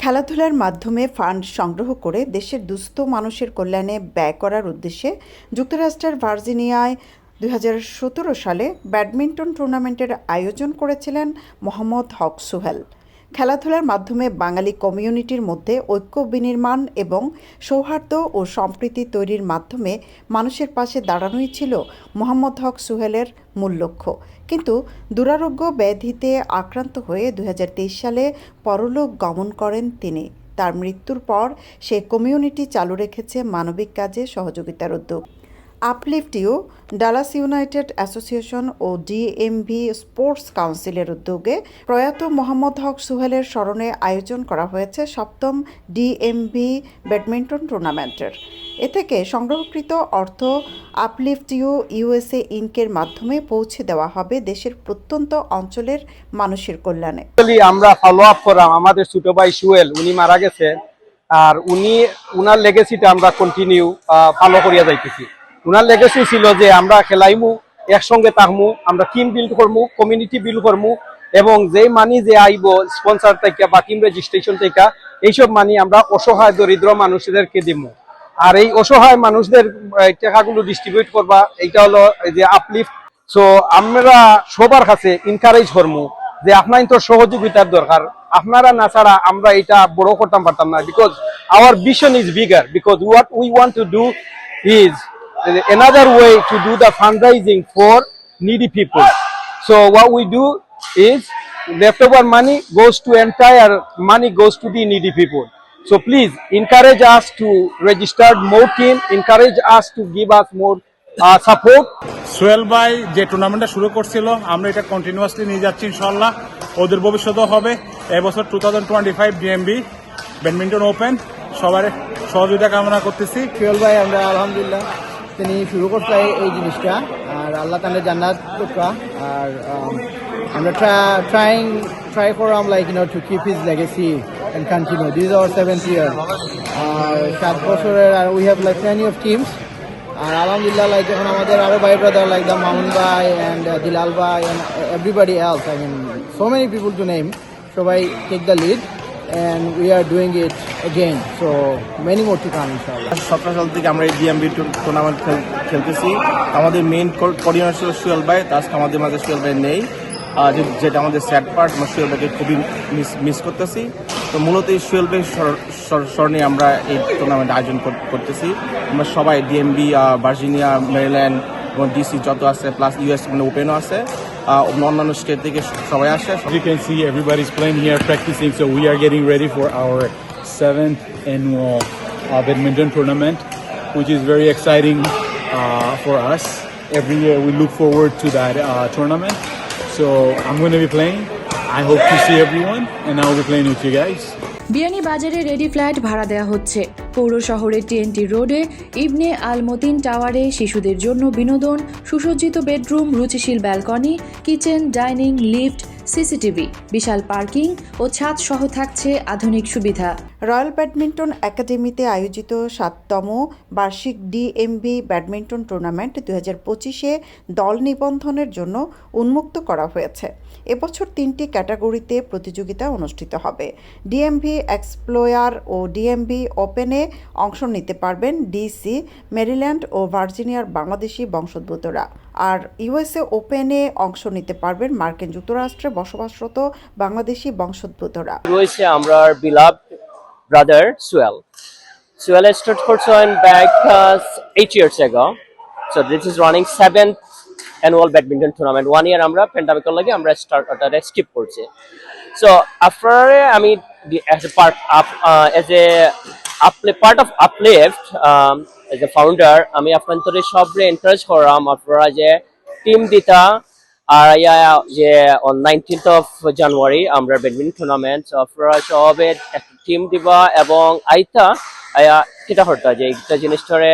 খেলাধুলার মাধ্যমে ফান্ড সংগ্রহ করে দেশের দুস্থ মানুষের কল্যাণে ব্যয় করার উদ্দেশ্যে যুক্তরাষ্ট্রের ভার্জিনিয়ায় 2017 সালে ব্যাডমিন্টন টুর্নামেন্টের আয়োজন করেছিলেন মোহাম্মদ হক সোহেল। খেলাধুলার মাধ্যমে বাঙালি কমিউনিটির মধ্যে ঐক্য বিনির্মাণ এবং সৌহার্দ্য ও সম্প্রীতি তৈরির মাধ্যমে মানুষের পাশে দাঁড়ানোই ছিল মোহাম্মদ হক সোহেলের মূল লক্ষ্য। কিন্তু দুরারোগ্য ব্যাধিতে আক্রান্ত হয়ে 2023 সালে পরলোক গমন করেন তিনি। তার মৃত্যুর পর সে কমিউনিটি চালু রেখেছে মানবিক কাজে সহযোগিতার উদ্যোগ। Uplift U, Dallas United Association ও ডিএমভি স্পোর্টস কাউন্সিলের উদ্যোগে প্রয়াত মোহাম্মদ হক সোহেলের স্মরণে আয়োজন করা হয়েছে 7ম ডিএমভি ব্যাডমিন্টন টুর্নামেন্টের। এ থেকে সংগ্রহকৃত অর্থ আপলিফট ইউ ইউএসএ ইনকের মাধ্যমে পৌঁছে দেওয়া হবে দেশের প্রত্যন্ত অঞ্চলের মানুষের কল্যাণে। আমরা ফলো আপ করাম আমাদের ছোট ভাই সোহেল, উনি মারা গেছেন, আর উনার লেগেসিটা আমরা কন্টিনিউ ফলো করিয়া যাইতেছি। উনার লেগেসি ছিল যে আমরা খেলাইমু, একসঙ্গে থাকমু, আমরা টিম বিল্ড করমু, কমিউনিটি বিল্ড করমু, এবং যেই মানি যে আইব স্পন্সর থেকে বা টিম রেজিস্ট্রেশন থেকে, এইসব মানি আমরা অসহায় দরিদ্র মানুষদেরকে দিমু। আর এই অসহায় মানুষদের টাকাগুলো ডিস্ট্রিবিউট করবা, এইটা হলো যে আপলিফট। সো আমরা সবার কাছে এনকারেজ করমু যে আপনার তো সহযোগিতার দরকার, আপনারা না ছাড়া আমরা এটা বড় করতে পারতাম না। Because our vision is bigger, because what we want to do is another way to do the fundraising for needy people. So what we do is leftover money goes to entire money goes to the needy people. So please encourage us to register more team, encourage us to give us more support. Sohel ভাই যে টুর্নামেন্টটা শুরু করছিল আমরা এটা continuously নিয়ে যাচ্ছি, ইনশাল্লাহ ওদের ভবিষ্যতেও হবে। এবছর 2025 ডিএমবি ব্যাডমিন্টন ওপেন সবার সহযোগিতা কামনা করতেছি। সোহেল ভাই আমরা আলহামদুলিল্লাহ তিনি শুরু করতে এই জিনিসটা, আর আল্লাহ তাআলা জান্নাত করবা। আর আমরা ট্রাই করলাম like to keep his legacy and continue. This is our 7th year, আর 7 বছরের, আর we have like plenty of teams. আর আলহামদুলিল্লাহ লাইক যখন আমাদের আরো ভাই ব্রাদার লাইক দা মামুন ভাই এন্ড দিলাল ভাই and everybody else, I mean so many people to name, সবাই take the lead and we are doing it again, so many more to come inshallah. 17 সাল থেকে আমরা এই ডিএমবি টুর্নামেন্ট খেলতেছি। আমাদের মেইন কোঅর্ডিনেটর সোহেল ভাই, আজকে আমাদের মাঝে সোহেল ভাই নেই, যেটা আমাদের স্যাড পার্ট। আমরা সোহেল ভাইকে খুবই মিস করতেছি। তো মূলত এই সোহেল ভাই স্মরণে আমরা এই টুর্নামেন্ট আয়োজন করতেছি। আমরা সবাই ডিএমবি, ভার্জিনিয়া, মেরিল্যান্ড এবং ডিসি যত আছে, প্লাস ইউএস ওপেনও আছে, অন্যান্য স্টেট থেকে সবাই আসে। As you can see, everybody's playing here, practicing, so we are getting ready for our 7th annual badminton tournament, which is very exciting for us. Every year we look forward to that tournament, so I'm going to be playing. I hope to see everyone, and I will be playing with you guys. Biyani বাজারে ready flat ভাড়া দেওয়া হচ্ছে। পৌর শহরের TNT রোডে ইবনে আল মতিন টাওয়ারে শিশুদের জন্য বিনোদন, সুসজ্জিত বেডরুম, রুচিশীল balcony, kitchen, dining, lift, CCTV, বিশাল পার্কিং ও ছাদ সহ থাকছে আধুনিক সুবিধা। রয়্যাল ব্যাডমিন্টন একাডেমিতে আয়োজিত 7তম বার্ষিক ডিএমবি ব্যাডমিন্টন টুর্নামেন্ট 2025-এ দল নিবন্ধনের জন্য উন্মুক্ত করা হয়েছে। এবছর 3টি ক্যাটাগরিতে প্রতিযোগিতা অনুষ্ঠিত হবে। ডিএমভি এক্সপ্লোয়ার ও ডিএমভি ওপেনে অংশ নিতে পারবেন ডিসি, মেরিল্যান্ড ও ভার্জিনিয়ার বাংলাদেশি বংশোদ্ভূতরা, আর ইউএসএ ওপেনে অংশ নিতে পারবেন মার্কিন যুক্তরাষ্ট্রে বসবাসরত বাংলাদেশি বংশোদ্ভূতরা। রয়েছে আমরা beloved brother Sohail. Sohail started for join back 8 years ago. So this is running 7th annual badminton tournament. 1 year আমরা pandemic লাগে আমরা start ওটা skip করছি। So after আমি as a part of Uplift as a founder, আমি আপনাদের সবরে encourage করলাম আপনারা যে টিম দিতা, আর যে on 19th of January আমরা ব্যাডমিন্টন টুর্নামেন্ট, আপনারা সবে একটা টিম দিবা এবং আইতা কিটা করতা যে একটা জিনিসটারে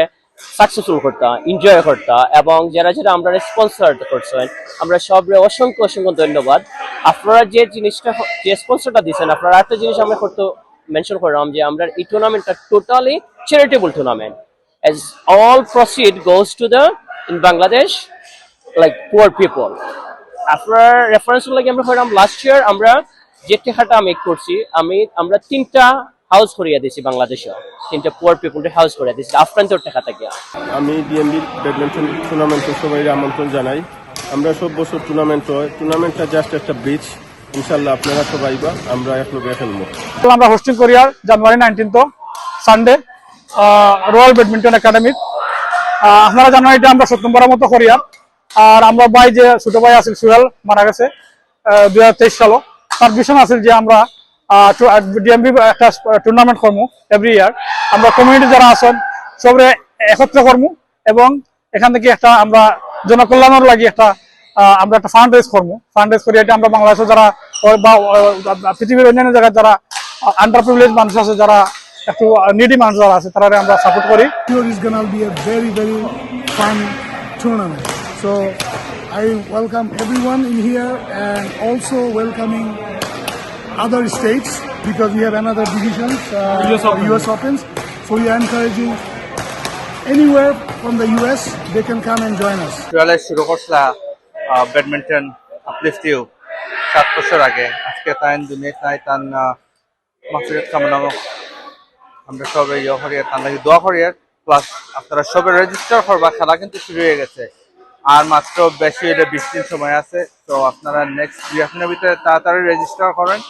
সাকসেসফুল করতা, এনজয় করতা, এবং যারা যারা আমরা স্পন্সর করছেন আমরা সবরে অসংখ্য ধন্যবাদ। আপনারা যে জিনিসটা যে স্পন্সরটা দিচ্ছেন, আপনারা একটা জিনিস আমরা করতে মেনশন করলাম যে আমরা এই টুর্নামেন্টটা totally charitable tournament, as all proceed goes to the in Bangladesh like poor people. After reference like আমরা করলাম লাস্ট ইয়ার আমরা যে টাকাটা আমি করছি আমরা 3টা হাউস করিয়া দিয়েছি বাংলাদেশে, 3টা পুয়ার পিপলের হাউস করিয়া দিয়েছি আফ্রান্তর টাকা থেকে। আমি ডিএমবির ব্যাডমিন্টন টুর্নামেন্টে সবাই আমন্ত্রণ জানাই। আমরা সব বছর টুর্নামেন্ট হয়, টুর্নামেন্টটা জাস্ট একটা ব্রিজ। ইনশাল্লাহ আপনারা সবাই বা আমরা একলগে খেলবো। আমরা হোস্টিং করি আর জানুয়ারি 19 সানডে রয়্যাল ব্যাডমিন্টন একাডেমি। আপনারা জানেন এটা আমরা 7 নম্বরের মতো করি আর আমরা ভাই যে ছোট ভাই আছিল সুহেল মারা গেছে 2023 সালে, তার ভিশন আছিল যে আমরা ডিএমবি একটা টুর্নামেন্ট করবো এভরি ইয়ার। আমরা কমিউনিটি যারা আছেন সবরে একত্র করবো এবং এখান থেকে একটা আমরা জনকল্যাণের লাগি আমরা একটা ফান্ড রেজ করি। এটা আমরা বাংলাদেশে যারা বা পৃথিবীর অন্যান্য জায়গায় যারা আন্ডার প্রিভিলেজ মানুষ আছে, যারা একটু নিডি মানুষ যারা আছে, তারা আমরা সাপোর্ট করি। Sure is gonna be a very fun tournament. So I welcome everyone in here and also welcoming other states because we have another divisions, US Opens. So we are encouraging anywhere from the US, they can come and join us. জুয়েলের শুরু করছিল badminton আপলিফটিও 7 বছর আগে। আজকে তাই দুনিয়া তাই তান মাসুরিয়াত কামনা আমরা সবাই করি, তার লাগে দোয়া করি। প্লাস আপনারা সবাই রেজিস্টার করবা, খেলা কিন্তু শুরু হয়ে গেছে আর মাত্র বেশি হলে 20 দিন সময় আছে। তো আপনারা নেক্সট 2 দিনের ভিতরে তাড়াতাড়ি রেজিস্টার করেন,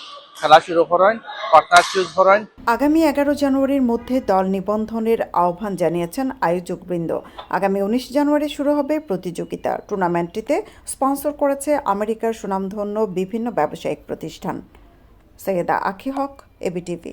খেলা শুরু করেন, পার্টনার চুজ করেন। আগামী 11 জানুয়ারির মধ্যে দল নিবন্ধনের আহ্বান জানিয়েছেন আয়োজকবৃন্দ। আগামী 19 জানুয়ারি শুরু হবে প্রতিযোগিতা। টুর্নামেন্টটিতে স্পন্সর করেছে আমেরিকার সুনামধন্য বিভিন্ন ব্যবসায়িক প্রতিষ্ঠান। সৈয়দা আখি হক, এবিটিভি।